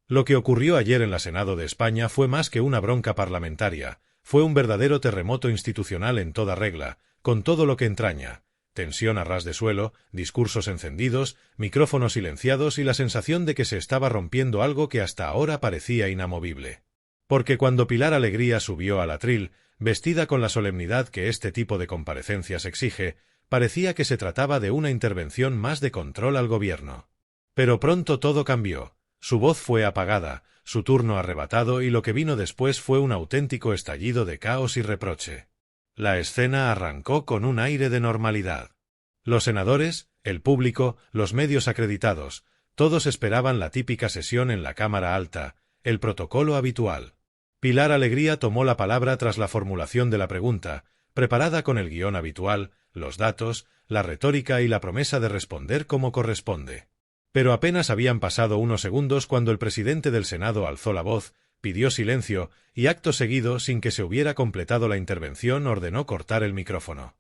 Lo que ocurrió ayer en la Senado de España fue más que una bronca parlamentaria, fue un verdadero terremoto institucional en toda regla, con todo lo que entraña: tensión a ras de suelo, discursos encendidos, micrófonos silenciados y la sensación de que se estaba rompiendo algo que hasta ahora parecía inamovible. Porque cuando Pilar Alegría subió al atril, vestida con la solemnidad que este tipo de comparecencias exige, parecía que se trataba de una intervención más de control al gobierno. Pero pronto todo cambió. Su voz fue apagada, su turno arrebatado, y lo que vino después fue un auténtico estallido de caos y reproche. La escena arrancó con un aire de normalidad. Los senadores, el público, los medios acreditados, todos esperaban la típica sesión en la Cámara Alta, el protocolo habitual. Pilar Alegría tomó la palabra tras la formulación de la pregunta, preparada con el guión habitual, los datos, la retórica y la promesa de responder como corresponde. Pero apenas habían pasado unos segundos cuando el presidente del Senado alzó la voz, pidió silencio y, acto seguido, sin que se hubiera completado la intervención, ordenó cortar el micrófono.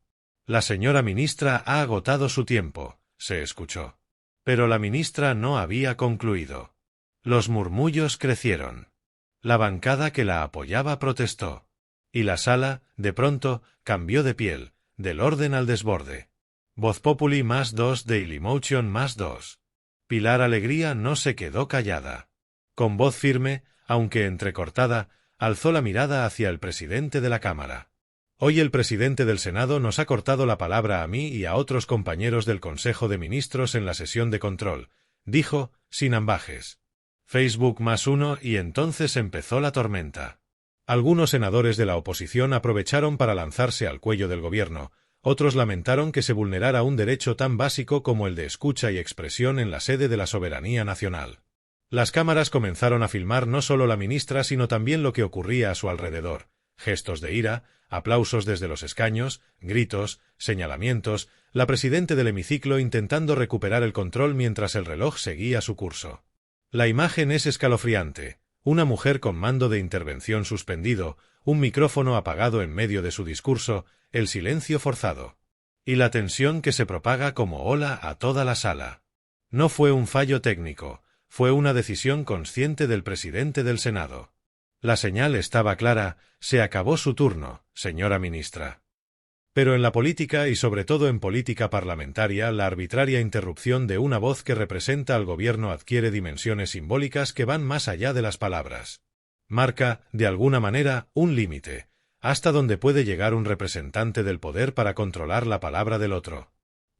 «La señora ministra ha agotado su tiempo», se escuchó. Pero la ministra no había concluido. Los murmullos crecieron. La bancada que la apoyaba protestó. Y la sala, de pronto, cambió de piel, del orden al desborde. Voz Populi +2, Dailymotion +2. Pilar Alegría no se quedó callada. Con voz firme, aunque entrecortada, alzó la mirada hacia el presidente de la Cámara. «Hoy el presidente del Senado nos ha cortado la palabra a mí y a otros compañeros del Consejo de Ministros en la sesión de control», dijo, sin ambajes. Facebook +1, y entonces empezó la tormenta. Algunos senadores de la oposición aprovecharon para lanzarse al cuello del gobierno. Otros lamentaron que se vulnerara un derecho tan básico como el de escucha y expresión en la sede de la soberanía nacional. Las cámaras comenzaron a filmar no solo la ministra sino también lo que ocurría a su alrededor: gestos de ira, aplausos desde los escaños, gritos, señalamientos, la presidenta del hemiciclo intentando recuperar el control mientras el reloj seguía su curso. La imagen es escalofriante: una mujer con mando de intervención suspendido, un micrófono apagado en medio de su discurso, el silencio forzado. Y la tensión que se propaga como ola a toda la sala. No fue un fallo técnico, fue una decisión consciente del presidente del Senado. La señal estaba clara: se acabó su turno, señora ministra. Pero en la política, y sobre todo en política parlamentaria, la arbitraria interrupción de una voz que representa al gobierno adquiere dimensiones simbólicas que van más allá de las palabras. Marca, de alguna manera, un límite, hasta donde puede llegar un representante del poder para controlar la palabra del otro.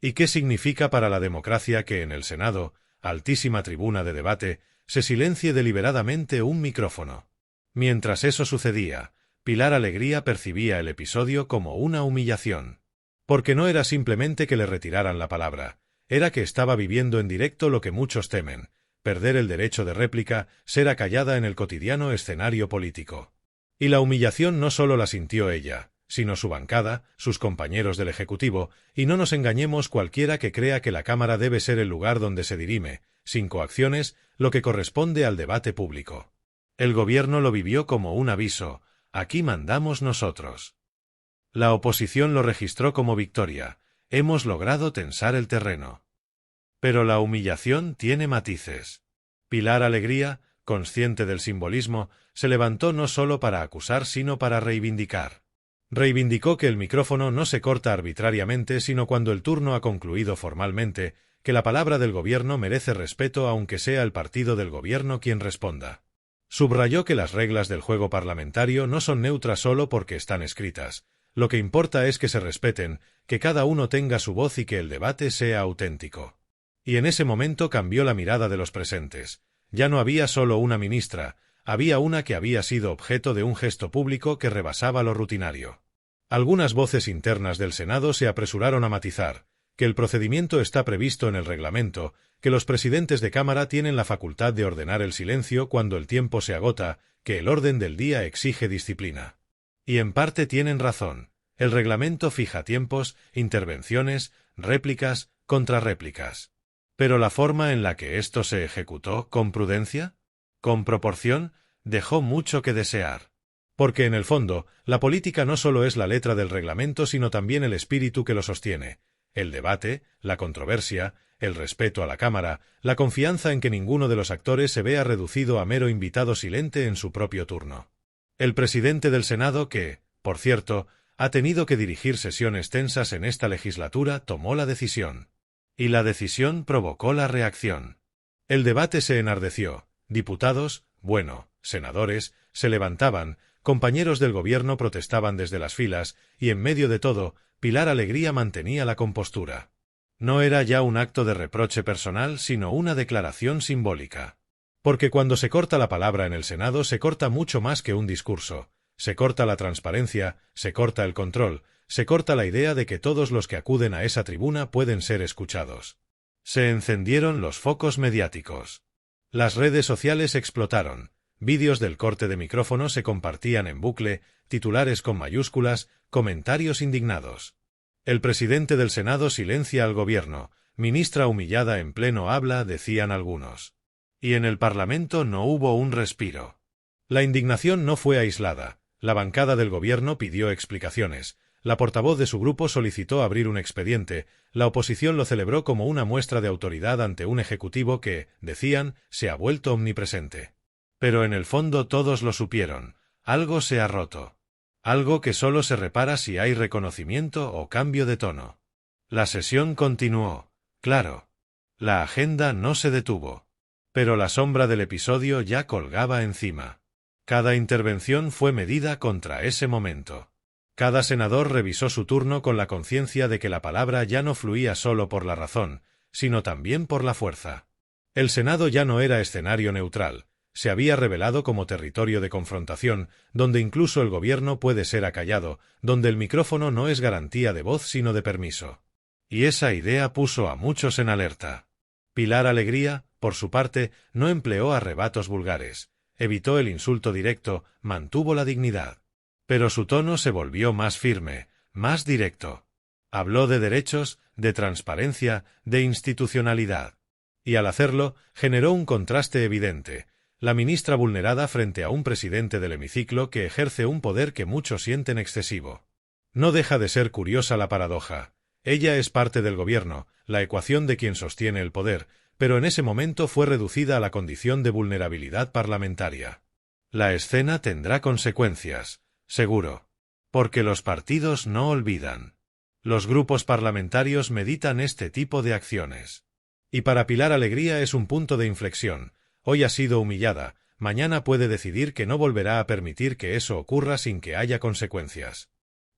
¿Y qué significa para la democracia que en el Senado, altísima tribuna de debate, se silencie deliberadamente un micrófono? Mientras eso sucedía, Pilar Alegría percibía el episodio como una humillación. Porque no era simplemente que le retiraran la palabra, era que estaba viviendo en directo lo que muchos temen: perder el derecho de réplica, ser acallada en el cotidiano escenario político. Y la humillación no solo la sintió ella, sino su bancada, sus compañeros del Ejecutivo, y no nos engañemos cualquiera que crea que la Cámara debe ser el lugar donde se dirime, sin coacciones, lo que corresponde al debate público. El gobierno lo vivió como un aviso: aquí mandamos nosotros. La oposición lo registró como victoria: hemos logrado tensar el terreno. Pero la humillación tiene matices. Pilar Alegría, consciente del simbolismo, se levantó no solo para acusar sino para reivindicar. Reivindicó que el micrófono no se corta arbitrariamente sino cuando el turno ha concluido formalmente, que la palabra del gobierno merece respeto aunque sea el partido del gobierno quien responda. Subrayó que las reglas del juego parlamentario no son neutras solo porque están escritas. Lo que importa es que se respeten, que cada uno tenga su voz y que el debate sea auténtico. Y en ese momento cambió la mirada de los presentes. Ya no había solo una ministra, había una que había sido objeto de un gesto público que rebasaba lo rutinario. Algunas voces internas del Senado se apresuraron a matizar que el procedimiento está previsto en el reglamento, que los presidentes de Cámara tienen la facultad de ordenar el silencio cuando el tiempo se agota, que el orden del día exige disciplina. Y en parte tienen razón. El reglamento fija tiempos, intervenciones, réplicas, contrarréplicas. Pero la forma en la que esto se ejecutó, ¿con prudencia?, ¿con proporción?, dejó mucho que desear. Porque en el fondo, la política no solo es la letra del reglamento sino también el espíritu que lo sostiene: el debate, la controversia, el respeto a la Cámara, la confianza en que ninguno de los actores se vea reducido a mero invitado silente en su propio turno. El presidente del Senado, que, por cierto, ha tenido que dirigir sesiones tensas en esta legislatura, tomó la decisión. Y la decisión provocó la reacción. El debate se enardeció. Diputados, senadores, se levantaban, compañeros del gobierno protestaban desde las filas, y en medio de todo, Pilar Alegría mantenía la compostura. No era ya un acto de reproche personal, sino una declaración simbólica. Porque cuando se corta la palabra en el Senado se corta mucho más que un discurso. Se corta la transparencia, se corta el control, se corta la idea de que todos los que acuden a esa tribuna pueden ser escuchados. Se encendieron los focos mediáticos. Las redes sociales explotaron. Vídeos del corte de micrófono se compartían en bucle, titulares con mayúsculas, comentarios indignados. El presidente del Senado silencia al gobierno, ministra humillada en pleno habla, decían algunos. Y en el Parlamento no hubo un respiro. La indignación no fue aislada. La bancada del gobierno pidió explicaciones. La portavoz de su grupo solicitó abrir un expediente. La oposición lo celebró como una muestra de autoridad ante un ejecutivo que, decían, se ha vuelto omnipresente. Pero en el fondo todos lo supieron. Algo se ha roto. Algo que solo se repara si hay reconocimiento o cambio de tono. La sesión continuó. Claro. La agenda no se detuvo. Pero la sombra del episodio ya colgaba encima. Cada intervención fue medida contra ese momento. Cada senador revisó su turno con la conciencia de que la palabra ya no fluía solo por la razón, sino también por la fuerza. El Senado ya no era escenario neutral. Se había revelado como territorio de confrontación, donde incluso el gobierno puede ser acallado, donde el micrófono no es garantía de voz sino de permiso. Y esa idea puso a muchos en alerta. Pilar Alegría, por su parte, no empleó arrebatos vulgares, evitó el insulto directo, mantuvo la dignidad. Pero su tono se volvió más firme, más directo. Habló de derechos, de transparencia, de institucionalidad. Y al hacerlo, generó un contraste evidente. La ministra vulnerada frente a un presidente del hemiciclo que ejerce un poder que muchos sienten excesivo. No deja de ser curiosa la paradoja. Ella es parte del gobierno, la ecuación de quien sostiene el poder, pero en ese momento fue reducida a la condición de vulnerabilidad parlamentaria. La escena tendrá consecuencias, seguro. Porque los partidos no olvidan. Los grupos parlamentarios meditan este tipo de acciones. Y para Pilar Alegría es un punto de inflexión. Hoy ha sido humillada, mañana puede decidir que no volverá a permitir que eso ocurra sin que haya consecuencias.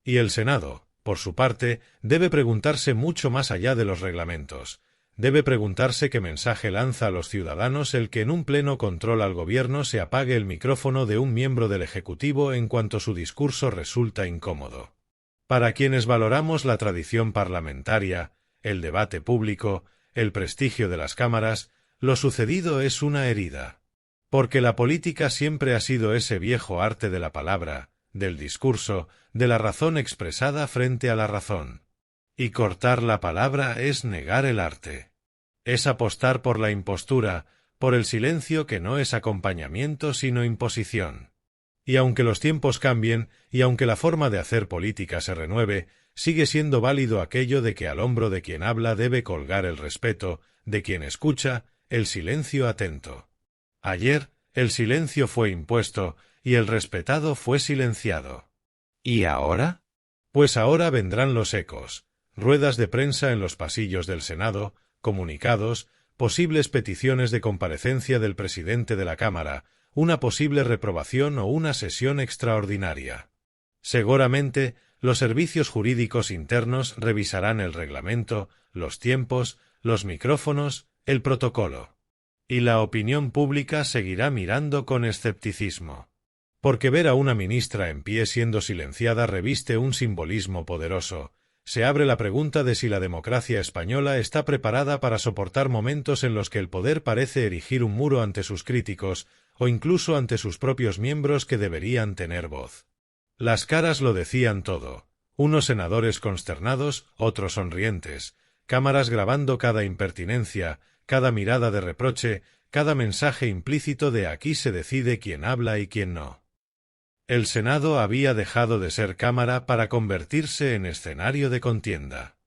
Y el Senado, por su parte, debe preguntarse mucho más allá de los reglamentos. Debe preguntarse qué mensaje lanza a los ciudadanos el que en un pleno control al gobierno se apague el micrófono de un miembro del Ejecutivo en cuanto su discurso resulta incómodo. Para quienes valoramos la tradición parlamentaria, el debate público, el prestigio de las cámaras, lo sucedido es una herida. Porque la política siempre ha sido ese viejo arte de la palabra, del discurso, de la razón expresada frente a la razón. Y cortar la palabra es negar el arte. Es apostar por la impostura, por el silencio que no es acompañamiento sino imposición. Y aunque los tiempos cambien, y aunque la forma de hacer política se renueve, sigue siendo válido aquello de que al hombro de quien habla debe colgar el respeto, de quien escucha, el silencio atento. Ayer, el silencio fue impuesto, y el respetado fue silenciado. ¿Y ahora? Pues ahora vendrán los ecos, ruedas de prensa en los pasillos del Senado, comunicados, posibles peticiones de comparecencia del presidente de la Cámara, una posible reprobación o una sesión extraordinaria. Seguramente, los servicios jurídicos internos revisarán el reglamento, los tiempos, los micrófonos, el protocolo. Y la opinión pública seguirá mirando con escepticismo. Porque ver a una ministra en pie siendo silenciada reviste un simbolismo poderoso. Se abre la pregunta de si la democracia española está preparada para soportar momentos en los que el poder parece erigir un muro ante sus críticos, o incluso ante sus propios miembros que deberían tener voz. Las caras lo decían todo. Unos senadores consternados, otros sonrientes, cámaras grabando cada impertinencia, cada mirada de reproche, cada mensaje implícito de aquí se decide quién habla y quién no. El Senado había dejado de ser cámara para convertirse en escenario de contienda.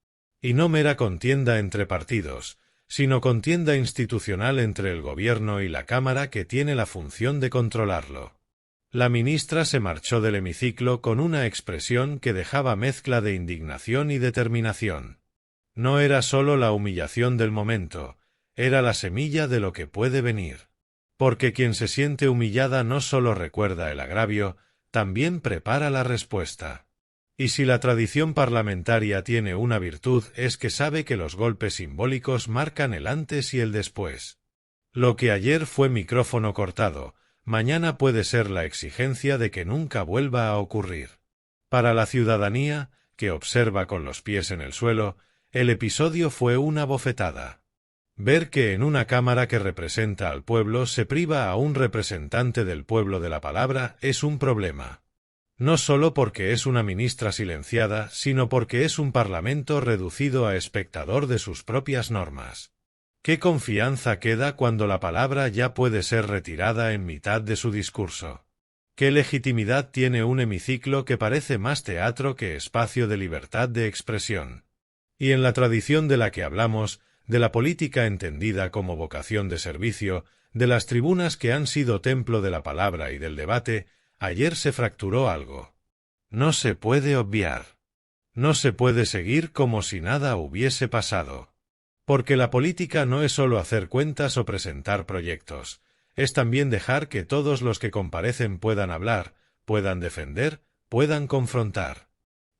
Y no mera contienda entre partidos, sino contienda institucional entre el gobierno y la Cámara que tiene la función de controlarlo. La ministra se marchó del hemiciclo con una expresión que dejaba mezcla de indignación y determinación. No era sólo la humillación del momento, era la semilla de lo que puede venir. Porque quien se siente humillada no sólo recuerda el agravio, también prepara la respuesta. Y si la tradición parlamentaria tiene una virtud es que sabe que los golpes simbólicos marcan el antes y el después. Lo que ayer fue micrófono cortado, mañana puede ser la exigencia de que nunca vuelva a ocurrir. Para la ciudadanía, que observa con los pies en el suelo, el episodio fue una bofetada. Ver que en una Cámara que representa al pueblo se priva a un representante del pueblo de la palabra es un problema. No solo porque es una ministra silenciada, sino porque es un parlamento reducido a espectador de sus propias normas. ¿Qué confianza queda cuando la palabra ya puede ser retirada en mitad de su discurso? ¿Qué legitimidad tiene un hemiciclo que parece más teatro que espacio de libertad de expresión? Y en la tradición de la que hablamos, de la política entendida como vocación de servicio, de las tribunas que han sido templo de la palabra y del debate, ayer se fracturó algo. No se puede obviar. No se puede seguir como si nada hubiese pasado. Porque la política no es sólo hacer cuentas o presentar proyectos, es también dejar que todos los que comparecen puedan hablar, puedan defender, puedan confrontar.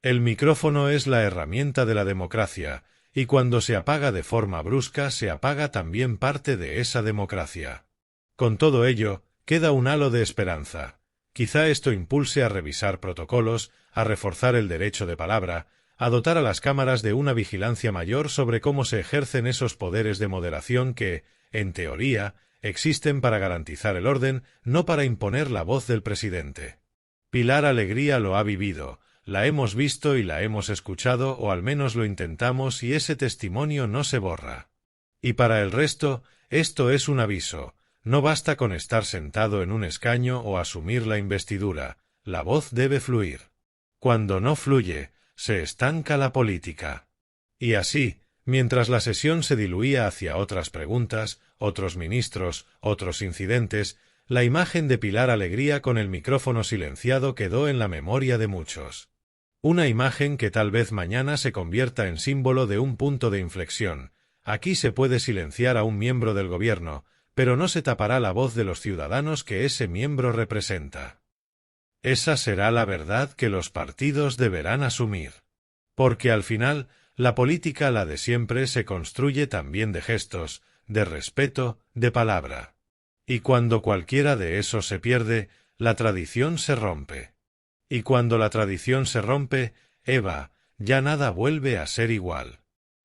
El micrófono es la herramienta de la democracia, y cuando se apaga de forma brusca se apaga también parte de esa democracia. Con todo ello, queda un halo de esperanza. Quizá esto impulse a revisar protocolos, a reforzar el derecho de palabra, a dotar a las cámaras de una vigilancia mayor sobre cómo se ejercen esos poderes de moderación que, en teoría, existen para garantizar el orden, no para imponer la voz del presidente. Pilar Alegría lo ha vivido. La hemos visto y la hemos escuchado, o al menos lo intentamos, y ese testimonio no se borra. Y para el resto, esto es un aviso. No basta con estar sentado en un escaño o asumir la investidura. La voz debe fluir. Cuando no fluye, se estanca la política. Y así, mientras la sesión se diluía hacia otras preguntas, otros ministros, otros incidentes, la imagen de Pilar Alegría con el micrófono silenciado quedó en la memoria de muchos. Una imagen que tal vez mañana se convierta en símbolo de un punto de inflexión. Aquí se puede silenciar a un miembro del gobierno, pero no se tapará la voz de los ciudadanos que ese miembro representa. Esa será la verdad que los partidos deberán asumir. Porque al final, la política, la de siempre, se construye también de gestos, de respeto, de palabra. Y cuando cualquiera de esos se pierde, la tradición se rompe. Y cuando la tradición se rompe, Eva, ya nada vuelve a ser igual.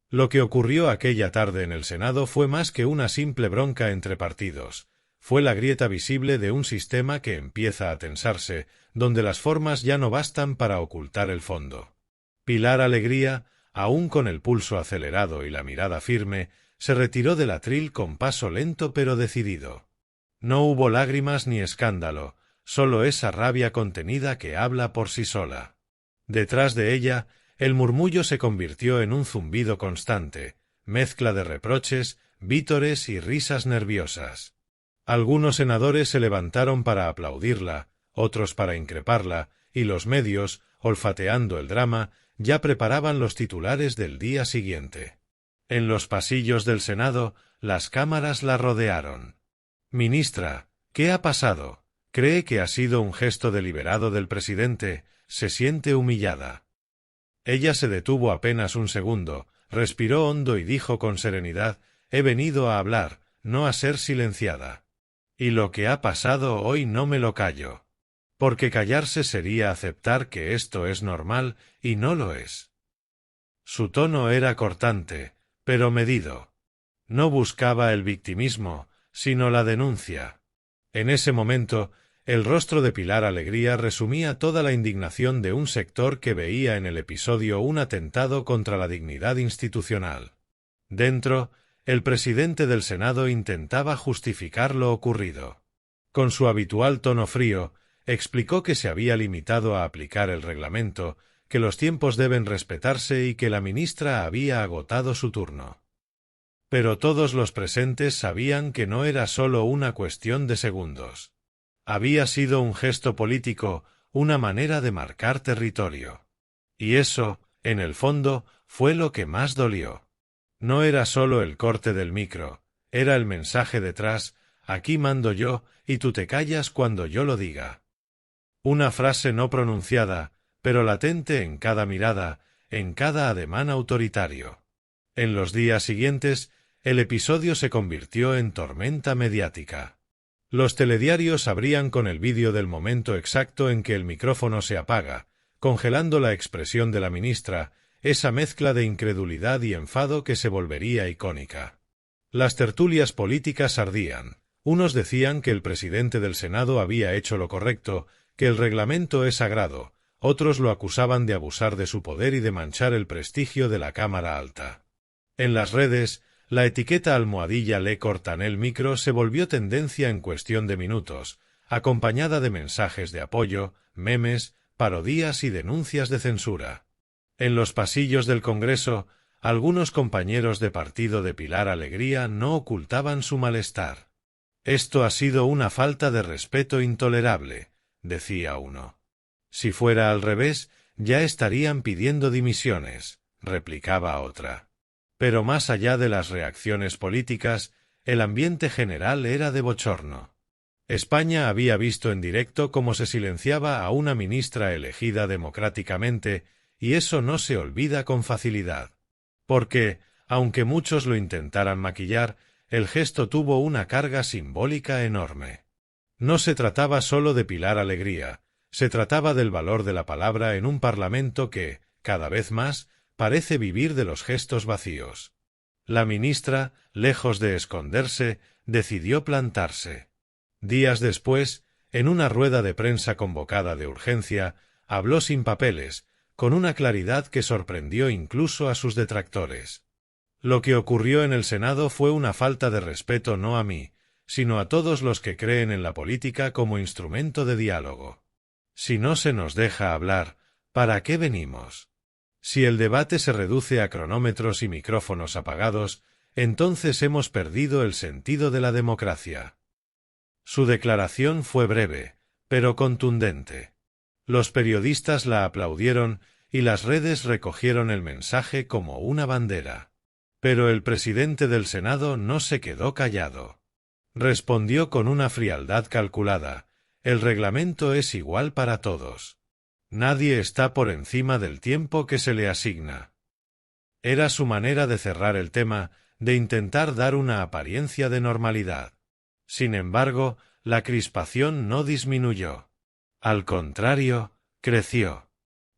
Lo que ocurrió aquella tarde en el Senado fue más que una simple bronca entre partidos. Fue la grieta visible de un sistema que empieza a tensarse, donde las formas ya no bastan para ocultar el fondo. Pilar Alegría, aún con el pulso acelerado y la mirada firme, se retiró del atril con paso lento pero decidido. No hubo lágrimas ni escándalo, solo esa rabia contenida que habla por sí sola. Detrás de ella, el murmullo se convirtió en un zumbido constante, mezcla de reproches, vítores y risas nerviosas. Algunos senadores se levantaron para aplaudirla, otros para increparla, y los medios, olfateando el drama, ya preparaban los titulares del día siguiente. En los pasillos del Senado, las cámaras la rodearon. «Ministra, ¿qué ha pasado? ¿Cree que ha sido un gesto deliberado del presidente? ¿Se siente humillada?» Ella se detuvo apenas un segundo, respiró hondo y dijo con serenidad: «He venido a hablar, no a ser silenciada. Y lo que ha pasado hoy no me lo callo. Porque callarse sería aceptar que esto es normal, y no lo es». Su tono era cortante, pero medido. No buscaba el victimismo, sino la denuncia. En ese momento, el rostro de Pilar Alegría resumía toda la indignación de un sector que veía en el episodio un atentado contra la dignidad institucional. Dentro, el presidente del Senado intentaba justificar lo ocurrido. Con su habitual tono frío, explicó que se había limitado a aplicar el reglamento, que los tiempos deben respetarse y que la ministra había agotado su turno. Pero todos los presentes sabían que no era solo una cuestión de segundos. Había sido un gesto político, una manera de marcar territorio. Y eso, en el fondo, fue lo que más dolió. No era solo el corte del micro, era el mensaje detrás: aquí mando yo, y tú te callas cuando yo lo diga. Una frase no pronunciada, pero latente en cada mirada, en cada ademán autoritario. En los días siguientes, el episodio se convirtió en tormenta mediática. Los telediarios abrían con el vídeo del momento exacto en que el micrófono se apaga, congelando la expresión de la ministra, esa mezcla de incredulidad y enfado que se volvería icónica. Las tertulias políticas ardían. Unos decían que el presidente del Senado había hecho lo correcto, que el reglamento es sagrado, otros lo acusaban de abusar de su poder y de manchar el prestigio de la Cámara Alta. En las redes, la etiqueta almohadilla le cortan el micro se volvió tendencia en cuestión de minutos, acompañada de mensajes de apoyo, memes, parodias y denuncias de censura. En los pasillos del Congreso, algunos compañeros de partido de Pilar Alegría no ocultaban su malestar. «Esto ha sido una falta de respeto intolerable», decía uno. «Si fuera al revés, ya estarían pidiendo dimisiones», replicaba otra. Pero más allá de las reacciones políticas, el ambiente general era de bochorno. España había visto en directo cómo se silenciaba a una ministra elegida democráticamente, y eso no se olvida con facilidad. Porque, aunque muchos lo intentaran maquillar, el gesto tuvo una carga simbólica enorme. No se trataba solo de Pilar Alegría, se trataba del valor de la palabra en un parlamento que, cada vez más, parece vivir de los gestos vacíos. La ministra, lejos de esconderse, decidió plantarse. Días después, en una rueda de prensa convocada de urgencia, habló sin papeles, con una claridad que sorprendió incluso a sus detractores. Lo que ocurrió en el Senado fue una falta de respeto no a mí, sino a todos los que creen en la política como instrumento de diálogo. Si no se nos deja hablar, ¿para qué venimos? Si el debate se reduce a cronómetros y micrófonos apagados, entonces hemos perdido el sentido de la democracia. Su declaración fue breve, pero contundente. Los periodistas la aplaudieron y las redes recogieron el mensaje como una bandera. Pero el presidente del Senado no se quedó callado. Respondió con una frialdad calculada: el reglamento es igual para todos. Nadie está por encima del tiempo que se le asigna. Era su manera de cerrar el tema, de intentar dar una apariencia de normalidad. Sin embargo, la crispación no disminuyó. Al contrario, creció.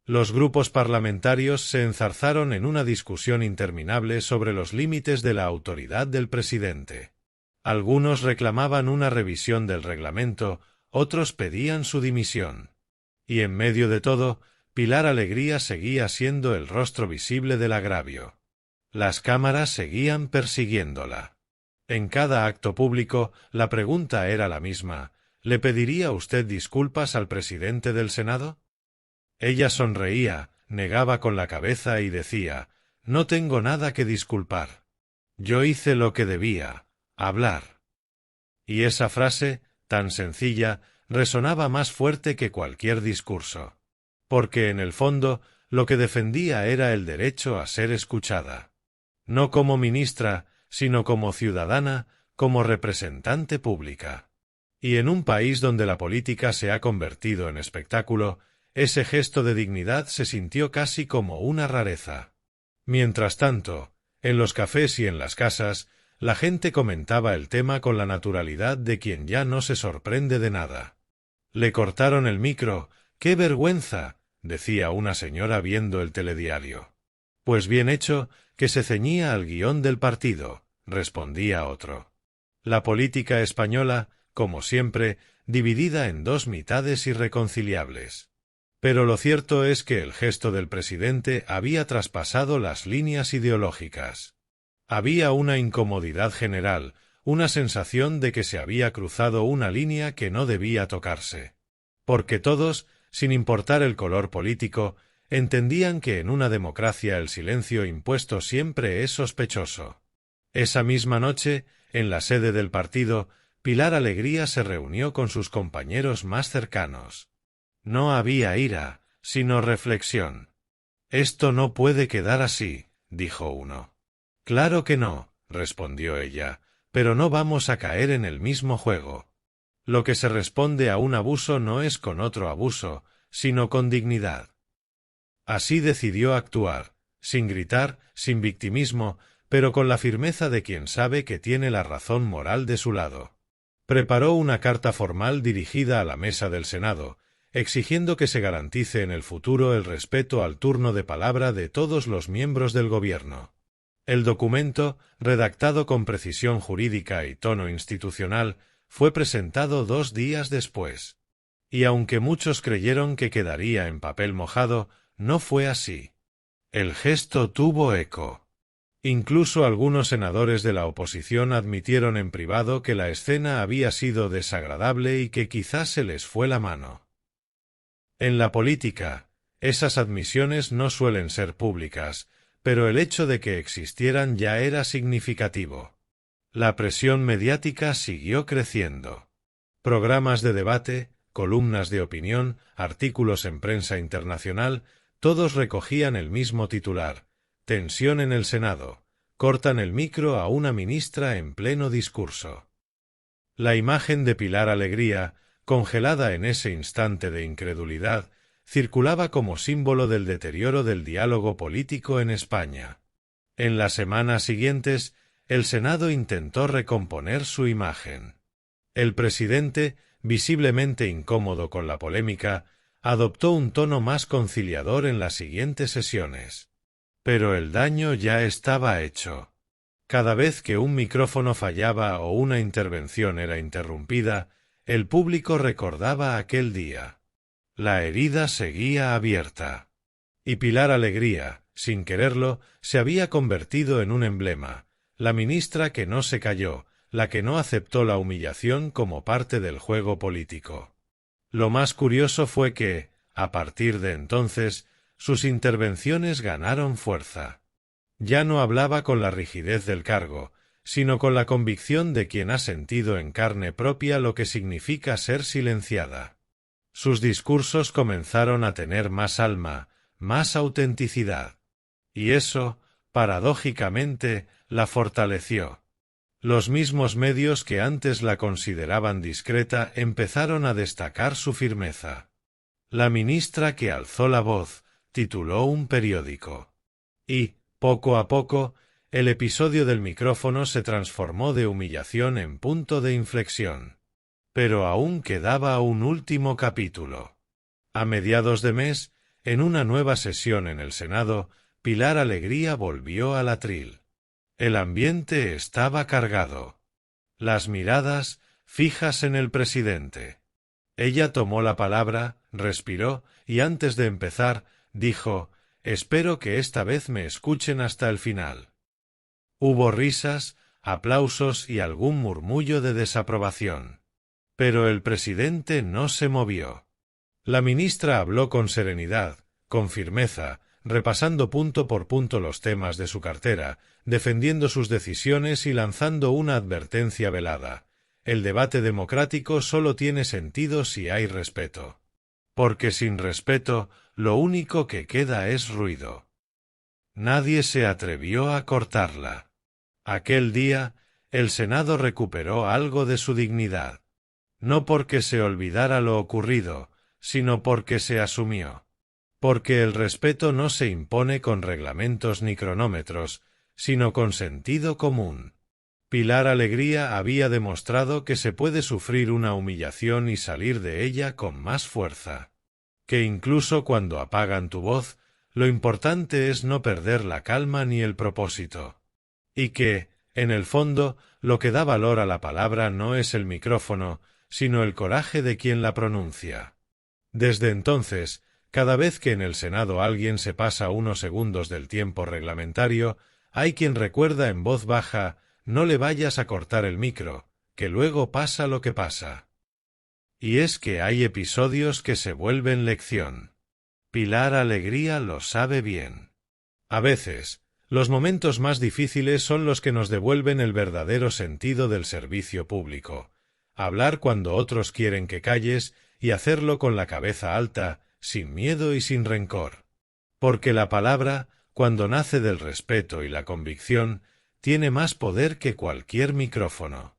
Los grupos parlamentarios se enzarzaron en una discusión interminable sobre los límites de la autoridad del presidente. Algunos reclamaban una revisión del reglamento, otros pedían su dimisión. Y en medio de todo, Pilar Alegría seguía siendo el rostro visible del agravio. Las cámaras seguían persiguiéndola. En cada acto público, la pregunta era la misma: ¿le pediría usted disculpas al presidente del Senado? Ella sonreía, negaba con la cabeza y decía: no tengo nada que disculpar. Yo hice lo que debía, hablar. Y esa frase, tan sencilla, resonaba más fuerte que cualquier discurso. Porque en el fondo, lo que defendía era el derecho a ser escuchada. No como ministra, sino como ciudadana, como representante pública. Y en un país donde la política se ha convertido en espectáculo, ese gesto de dignidad se sintió casi como una rareza. Mientras tanto, en los cafés y en las casas, la gente comentaba el tema con la naturalidad de quien ya no se sorprende de nada. «Le cortaron el micro, ¡qué vergüenza!», decía una señora viendo el telediario. «Pues bien hecho, que se ceñía al guión del partido», respondía otro. La política española, como siempre, dividida en dos mitades irreconciliables. Pero lo cierto es que el gesto del presidente había traspasado las líneas ideológicas. Había una incomodidad general, una sensación de que se había cruzado una línea que no debía tocarse. Porque todos, sin importar el color político, entendían que en una democracia el silencio impuesto siempre es sospechoso. Esa misma noche, en la sede del partido, Pilar Alegría se reunió con sus compañeros más cercanos. No había ira, sino reflexión. «Esto no puede quedar así», dijo uno. «Claro que no», respondió ella, «pero no vamos a caer en el mismo juego. Lo que se responde a un abuso no es con otro abuso, sino con dignidad». Así decidió actuar, sin gritar, sin victimismo, pero con la firmeza de quien sabe que tiene la razón moral de su lado. Preparó una carta formal dirigida a la mesa del Senado, exigiendo que se garantice en el futuro el respeto al turno de palabra de todos los miembros del gobierno. El documento, redactado con precisión jurídica y tono institucional, fue presentado 2 días después. Y aunque muchos creyeron que quedaría en papel mojado, no fue así. El gesto tuvo eco. Incluso algunos senadores de la oposición admitieron en privado que la escena había sido desagradable y que quizás se les fue la mano. En la política, esas admisiones no suelen ser públicas, pero el hecho de que existieran ya era significativo. La presión mediática siguió creciendo. Programas de debate, columnas de opinión, artículos en prensa internacional, todos recogían el mismo titular: tensión en el Senado, cortan el micro a una ministra en pleno discurso. La imagen de Pilar Alegría, congelada en ese instante de incredulidad, circulaba como símbolo del deterioro del diálogo político en España. En las semanas siguientes, el Senado intentó recomponer su imagen. El presidente, visiblemente incómodo con la polémica, adoptó un tono más conciliador en las siguientes sesiones. Pero el daño ya estaba hecho. Cada vez que un micrófono fallaba o una intervención era interrumpida, el público recordaba aquel día. La herida seguía abierta. Y Pilar Alegría, sin quererlo, se había convertido en un emblema, la ministra que no se calló, la que no aceptó la humillación como parte del juego político. Lo más curioso fue que, a partir de entonces, sus intervenciones ganaron fuerza. Ya no hablaba con la rigidez del cargo, sino con la convicción de quien ha sentido en carne propia lo que significa ser silenciada. Sus discursos comenzaron a tener más alma, más autenticidad. Y eso, paradójicamente, la fortaleció. Los mismos medios que antes la consideraban discreta empezaron a destacar su firmeza. La ministra que alzó la voz tituló un periódico. Y, poco a poco, el episodio del micrófono se transformó de humillación en punto de inflexión. Pero aún quedaba un último capítulo. A mediados de mes, en una nueva sesión en el Senado, Pilar Alegría volvió al atril. El ambiente estaba cargado. Las miradas fijas en el presidente. Ella tomó la palabra, respiró y antes de empezar, dijo: «Espero que esta vez me escuchen hasta el final». Hubo risas, aplausos y algún murmullo de desaprobación. Pero el presidente no se movió. La ministra habló con serenidad, con firmeza, repasando punto por punto los temas de su cartera, defendiendo sus decisiones y lanzando una advertencia velada: el debate democrático solo tiene sentido si hay respeto. Porque sin respeto, lo único que queda es ruido. Nadie se atrevió a cortarla. Aquel día, el Senado recuperó algo de su dignidad. No porque se olvidara lo ocurrido, sino porque se asumió. Porque el respeto no se impone con reglamentos ni cronómetros, sino con sentido común. Pilar Alegría había demostrado que se puede sufrir una humillación y salir de ella con más fuerza. Que incluso cuando apagan tu voz, lo importante es no perder la calma ni el propósito. Y que, en el fondo, lo que da valor a la palabra no es el micrófono, sino el coraje de quien la pronuncia. Desde entonces, cada vez que en el Senado alguien se pasa unos segundos del tiempo reglamentario, hay quien recuerda en voz baja: «No le vayas a cortar el micro, que luego pasa lo que pasa». Y es que hay episodios que se vuelven lección. Pilar Alegría lo sabe bien. A veces, Los momentos más difíciles son los que nos devuelven el verdadero sentido del servicio público. Hablar cuando otros quieren que calles y hacerlo con la cabeza alta, sin miedo y sin rencor. Porque la palabra, cuando nace del respeto y la convicción, tiene más poder que cualquier micrófono.